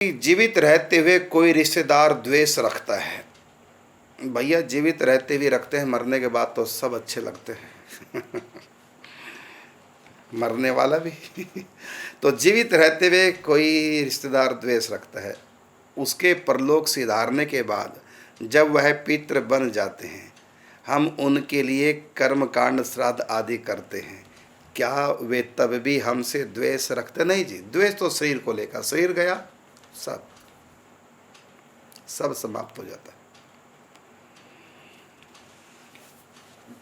जीवित रहते हुए कोई रिश्तेदार द्वेष रखता है। भैया जीवित रहते भी रखते हैं, मरने के बाद तो सब अच्छे लगते हैं। मरने वाला भी। तो जीवित रहते हुए कोई रिश्तेदार द्वेष रखता है, उसके परलोक सिधारने के बाद जब वह पितृ बन जाते हैं, हम उनके लिए कर्मकांड श्राद्ध आदि करते हैं। क्या वे तब भी हमसे द्वेष रखते? नहीं जी, द्वेष तो शरीर को लेकर, शरीर गया सब सब समाप्त हो जाता है।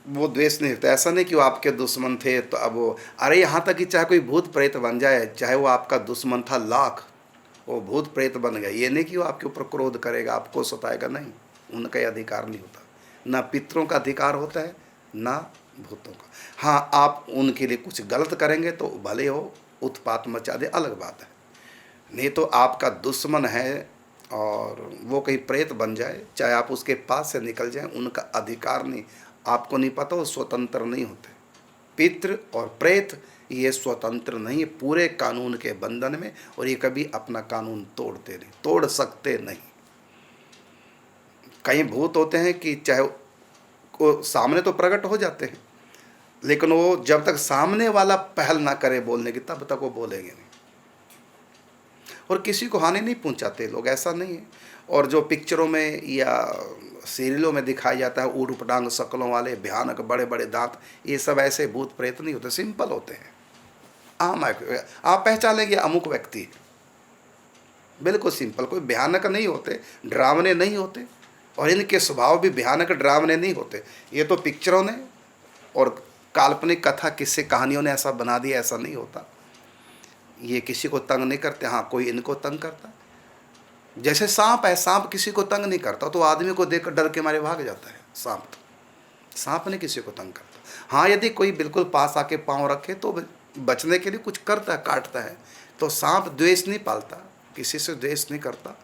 वो द्वेष नहीं होता। ऐसा नहीं कि वो आपके दुश्मन थे तो अब वो, अरे यहाँ तक कि चाहे कोई भूत प्रेत बन जाए, चाहे वो आपका दुश्मन था लाख, वो भूत प्रेत बन गया, ये नहीं कि वो आपके ऊपर क्रोध करेगा, आपको सताएगा, नहीं। उनका ये अधिकार नहीं होता। ना पितरों का अधिकार होता है, ना भूतों का। हाँ, आप उनके लिए कुछ गलत करेंगे तो भले हो उत्पात मचा दे, अलग बात है। नहीं तो आपका दुश्मन है और वो कहीं प्रेत बन जाए, चाहे आप उसके पास से निकल जाएं, उनका अधिकार नहीं। आपको नहीं पता, वो स्वतंत्र नहीं होते। पितृ और प्रेत ये स्वतंत्र नहीं है, पूरे कानून के बंधन में, और ये कभी अपना कानून तोड़ते नहीं, तोड़ सकते नहीं। कई भूत होते हैं कि चाहे को सामने तो प्रकट हो जाते हैं, लेकिन वो जब तक सामने वाला पहल ना करे बोलने की, तब तक वो बोलेंगे नहीं। और किसी को हानि नहीं पहुंचाते लोग, ऐसा नहीं है। और जो पिक्चरों में या सीरियलों में दिखाया जाता है, ऊट पटांग शक्लों वाले, भयानक बड़े बड़े दांत, ये सब ऐसे भूत प्रेत नहीं होते, सिंपल होते हैं। आम आप पहचान लेंगे अमुक व्यक्ति, बिल्कुल सिंपल, कोई भयानक नहीं होते, डरावने नहीं होते, और इनके स्वभाव भी भयानक डरावने नहीं होते। ये तो पिक्चरों ने और काल्पनिक कथा किस्से कहानियों ने ऐसा बना दिया, ऐसा नहीं होता। ये किसी को तंग नहीं करते। हाँ, कोई इनको तंग करता, जैसे सांप है, सांप किसी को तंग नहीं करता, तो आदमी को देखकर डर के मारे भाग जाता है। सांप ने किसी को तंग करता। हाँ, यदि कोई बिल्कुल पास आके पाँव रखे तो बचने के लिए कुछ करता है, काटता है। तो सांप द्वेष नहीं पालता, किसी से द्वेष नहीं करता,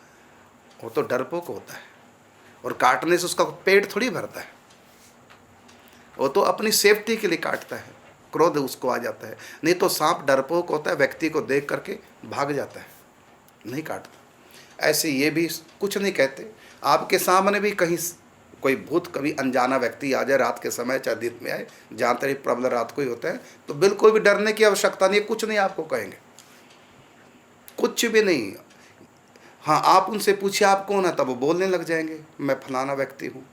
वो तो डरपोक होता है, और काटने से उसका पेट थोड़ी भरता है, वो तो अपनी सेफ्टी के लिए काटता है, क्रोध उसको आ जाता है। नहीं तो सांप डरपोक होता है, व्यक्ति को देख करके भाग जाता है, नहीं काटता। ऐसे ये भी कुछ नहीं कहते। आपके सामने भी कहीं कोई भूत, कभी अनजाना व्यक्ति आ जाए रात के समय, चाहे दिन में आए, जहाँ तक प्रबल रात को ही होता है, तो बिल्कुल भी डरने की आवश्यकता नहीं है, कुछ नहीं आपको कहेंगे, कुछ भी नहीं। हाँ, आप उनसे पूछिए आप कौन है, तब वो बोलने लग जाएंगे, मैं फलाना व्यक्ति हूँ।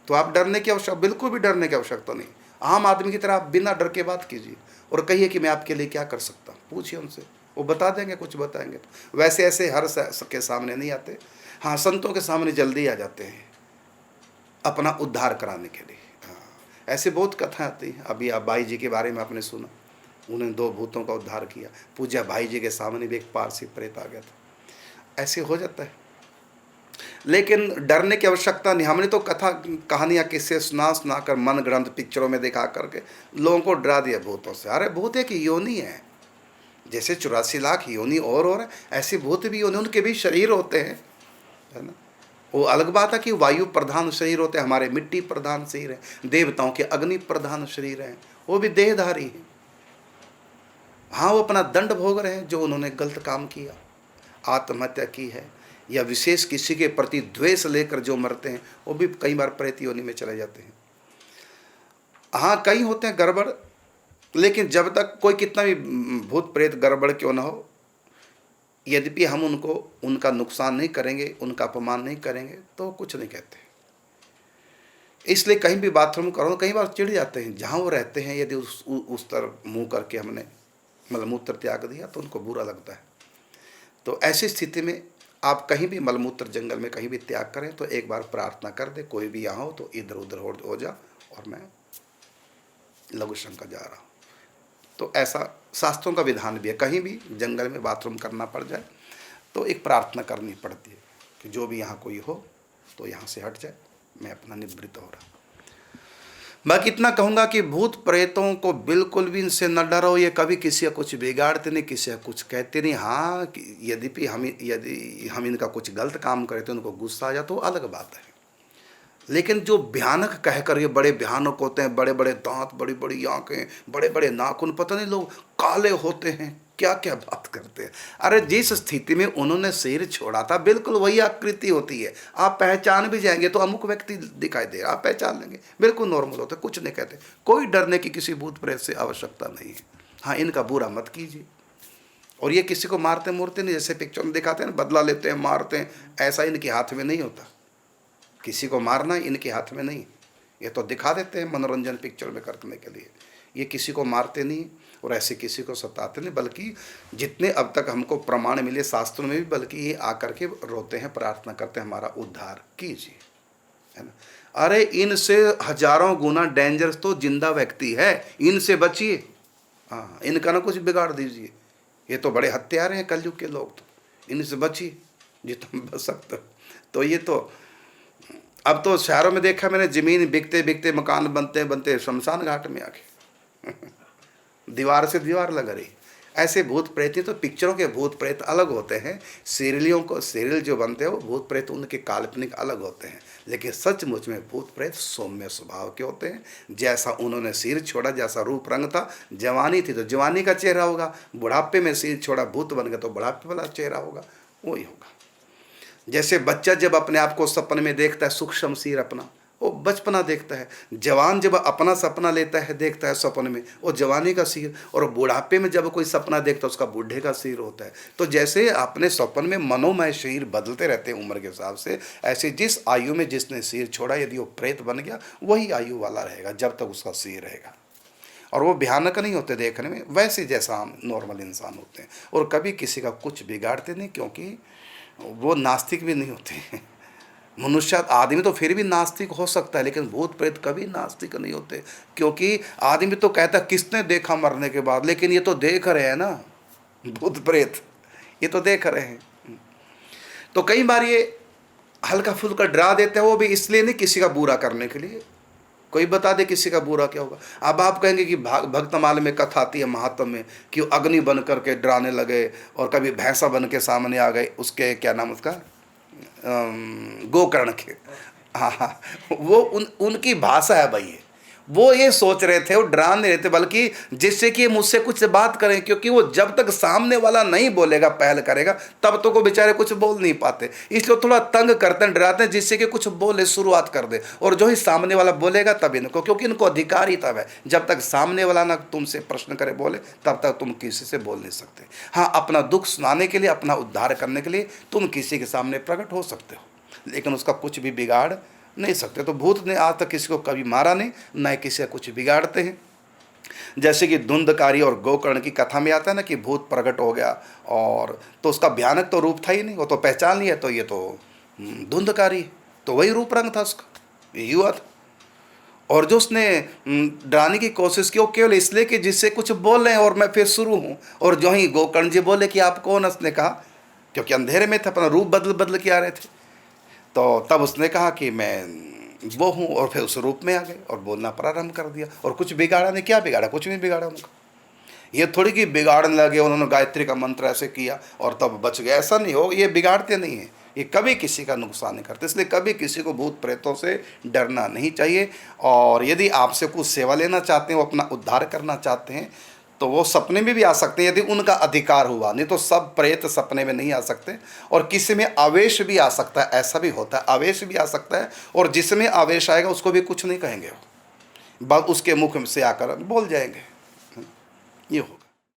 तो आप डरने की आवश्यकता, बिल्कुल भी डरने की आवश्यकता नहीं। आम आदमी की तरह आप बिना डर के बात कीजिए और कहिए कि मैं आपके लिए क्या कर सकता हूँ, पूछिए उनसे, वो बता देंगे, कुछ बताएंगे। तो वैसे ऐसे हर के सामने नहीं आते। हाँ, संतों के सामने जल्दी आ जाते हैं अपना उद्धार कराने के लिए। हाँ, ऐसे बहुत कथा आती है। अभी आप भाई जी के बारे में आपने सुना, उन्होंने 2 भूतों का उद्धार किया। पूज्य भाई जी के सामने भी एक पारसी प्रेत आ गया था। ऐसे हो जाता है, लेकिन डरने की आवश्यकता नहीं। हमने तो कथा कहानियाँ किससे सुना कर, मन ग्रंथ पिक्चरों में दिखा करके लोगों को डरा दिया भूतों से। अरे भूत एक योनि है, जैसे 84 लाख योनि और है, ऐसे भूत भी योनि, उनके भी शरीर होते हैं, है ना। वो अलग बात है कि वायु प्रधान शरीर होते हैं, हमारे मिट्टी प्रधान शरीर है, देवताओं के अग्नि प्रधान शरीर है, वो भी देहधारी है। हाँ, वो अपना दंड भोग रहे हैं, जो उन्होंने गलत काम किया, आत्महत्या की है, या विशेष किसी के प्रति द्वेष लेकर जो मरते हैं, वो भी कई बार प्रेत योनि में चले जाते हैं। हाँ, कई होते हैं गड़बड़, लेकिन जब तक कोई कितना भी भूत प्रेत गड़बड़ क्यों ना हो, यद्यपि हम उनको उनका नुकसान नहीं करेंगे, उनका अपमान नहीं करेंगे, तो कुछ नहीं कहते। इसलिए कहीं भी बाथरूम करो, कई बार चिढ़ जाते हैं, जहाँ वो रहते हैं यदि उस तरफ मुँह करके हमने मलमूत्र त्याग दिया तो उनको बुरा लगता है। तो ऐसी स्थिति में आप कहीं भी मलमूत्र जंगल में कहीं भी त्याग करें तो एक बार प्रार्थना कर दे, कोई भी यहाँ हो तो इधर उधर हो जा, और मैं लघु शंकर जा रहा हूँ। तो ऐसा शास्त्रों का विधान भी है, कहीं भी जंगल में बाथरूम करना पड़ जाए तो एक प्रार्थना करनी पड़ती है कि जो भी यहाँ कोई हो तो यहाँ से हट जाए, मैं अपना निवृत्त हो रहा। मैं इतना कहूँगा कि भूत प्रेतों को बिल्कुल भी इनसे न डरो, ये कभी किसी का कुछ बिगाड़ते नहीं, किसी का कुछ कहते नहीं। हाँ, यदि हम इनका कुछ गलत काम करें तो उनको गुस्सा आ जाए तो अलग बात है, लेकिन जो भयानक कहकर, ये बड़े भयानक होते हैं, बड़े बड़े दांत, बड़ी बड़ी आंखें, बड़े बड़े नाखून, पता नहीं लोग काले होते हैं, क्या क्या बात करते हैं। अरे जिस स्थिति में उन्होंने सिर छोड़ा था बिल्कुल वही आकृति होती है, आप पहचान भी जाएंगे तो अमुक व्यक्ति दिखाई दे रहा, आप पहचान लेंगे, बिल्कुल नॉर्मल होता है, कुछ नहीं कहते। कोई डरने की किसी भूत प्रेत से आवश्यकता नहीं है। हाँ, इनका बुरा मत कीजिए। और ये किसी को मारते मूरते नहीं, जैसे पिक्चर में दिखाते हैं ना, बदला लेते हैं, मारते हैं, ऐसा इनके हाथ में नहीं होता। किसी को मारना इनके हाथ में नहीं, ये तो दिखा देते हैं मनोरंजन पिक्चर में करने के लिए। ये किसी को मारते नहीं और ऐसे किसी को सताते नहीं, बल्कि जितने अब तक हमको प्रमाण मिले शास्त्रों में भी, बल्कि ये आकर के रोते हैं, प्रार्थना करते हैं, हमारा उद्धार कीजिए, है ना। अरे इनसे हजारों गुना डेंजरस तो जिंदा व्यक्ति है, इनसे बचिए। हाँ, इनका ना कुछ बिगाड़ दीजिए, ये तो बड़े हत्यारे हैं कलयुग के लोग, तो इनसे बचिए जितना बच सकते। तो ये तो अब तो शहरों में देखा मैंने, ज़मीन बिकते बिकते मकान बनते बनते शमशान घाट में आके दीवार से दीवार लग रही। ऐसे भूत प्रेत, तो पिक्चरों के भूत प्रेत अलग होते हैं, सीरियल जो बनते हैं वो भूत प्रेत उनके काल्पनिक अलग होते हैं, लेकिन सचमुच में भूत प्रेत सौम्य स्वभाव के होते हैं। जैसा उन्होंने सिर छोड़ा, जैसा रूप रंग था, जवानी थी तो जवानी का चेहरा होगा, बुढ़ापे में सिर छोड़ा, भूत बन गया तो बुढ़ापे वाला चेहरा होगा, वही होगा। जैसे बच्चा जब अपने आप को सपने में देखता है, सूक्ष्म सिर अपना, वो बचपना देखता है। जवान जब अपना सपना लेता है, देखता है सपने में, वो जवानी का सिर। और बुढ़ापे में जब कोई सपना देखता है, उसका बूढ़े का सिर होता है। तो जैसे अपने सपन में मनोमय शरीर बदलते रहते हैं उम्र के हिसाब से, ऐसे जिस आयु में जिसने सिर छोड़ा, यदि वो प्रेत बन गया, वही आयु वाला रहेगा जब तक उसका सिर रहेगा। और वो भयानक नहीं होते देखने में, वैसे जैसा हम नॉर्मल इंसान होते हैं। और कभी किसी का कुछ बिगाड़ते नहीं, क्योंकि वो नास्तिक भी नहीं होते हैं। मनुष्य आदमी तो फिर भी नास्तिक हो सकता है, लेकिन भूत प्रेत कभी नास्तिक नहीं होते। क्योंकि आदमी तो कहता किसने देखा मरने के बाद, लेकिन ये तो देख रहे हैं ना, भूत प्रेत ये तो देख रहे हैं। तो कई बार ये हल्का फुल्का डरा देते हैं, वो भी इसलिए नहीं किसी का बुरा करने के लिए। कोई बता दे किसी का बुरा क्या होगा। अब आप कहेंगे कि भक्तमाल में कथा आती है महात्म में कि वो अग्नि बन करके डराने लगे, और कभी भैंसा बन के सामने आ गए, उसके क्या नाम उसका, गोकर्ण के। हाँ हाँ, वो उनकी भाषा है भाई। वो ये सोच रहे थे, वो डरा नहीं रहे थे, बल्कि जिससे कि मुझसे कुछ बात करें, क्योंकि वो जब तक सामने वाला नहीं बोलेगा, पहल करेगा, तब तो वो बेचारे कुछ बोल नहीं पाते। इसलिए थोड़ा तंग करते हैं, डराते हैं, जिससे कि कुछ बोले, शुरुआत कर दे। और जो ही सामने वाला बोलेगा तब इनको, क्योंकि इनको अधिकार ही तब है, जब तक सामने वाला ना तुमसे प्रश्न करे, बोले, तब तक तुम किसी से बोल नहीं सकते। हाँ, अपना दुख सुनाने के लिए, अपना उद्धार करने के लिए तुम किसी के सामने प्रकट हो सकते हो, लेकिन उसका कुछ भी बिगाड़ नहीं सकते। तो भूत ने आज तक किसी को कभी मारा नहीं, न किसी का कुछ बिगाड़ते हैं। जैसे कि धुंधकारी और गोकर्ण की कथा में आता है ना कि भूत प्रकट हो गया, और तो उसका भयानक तो रूप था ही नहीं, वो तो पहचान लिया, तो ये तो धुंधकारी, तो वही रूप रंग था उसका, यही हुआ था। और जो उसने डराने की कोशिश की, वो केवल इसलिए कि जिससे कुछ बोल रहे हैं और मैं फिर शुरू हूँ। और जो ही गोकर्ण जी बोले कि आप कौन, उसने कहा, क्योंकि अंधेरे में था, अपना रूप बदल बदल के आ रहे थे, तो तब उसने कहा कि मैं वो हूँ, और फिर उस रूप में आ गए और बोलना प्रारंभ कर दिया। और कुछ बिगाड़ा नहीं, क्या बिगाड़ा, कुछ नहीं बिगाड़ा उनका। ये थोड़ी कि बिगाड़ने लगे, उन्होंने गायत्री का मंत्र ऐसे किया और तब बच गए, ऐसा नहीं हो। ये बिगाड़ते नहीं हैं, ये कभी किसी का नुकसान नहीं करते। इसलिए कभी किसी को भूत प्रेतों से डरना नहीं चाहिए। और यदि आपसे कुछ सेवा लेना चाहते हैं, वो अपना उद्धार करना चाहते हैं, तो वो सपने में भी आ सकते हैं, यदि उनका अधिकार हुआ। नहीं तो सब प्रेत सपने में नहीं आ सकते। और किसी में आवेश भी आ सकता है, ऐसा भी होता है, आवेश भी आ सकता है। और जिसमें आवेश आएगा उसको भी कुछ नहीं कहेंगे, बस उसके मुख से आकर बोल जाएंगे, ये हो।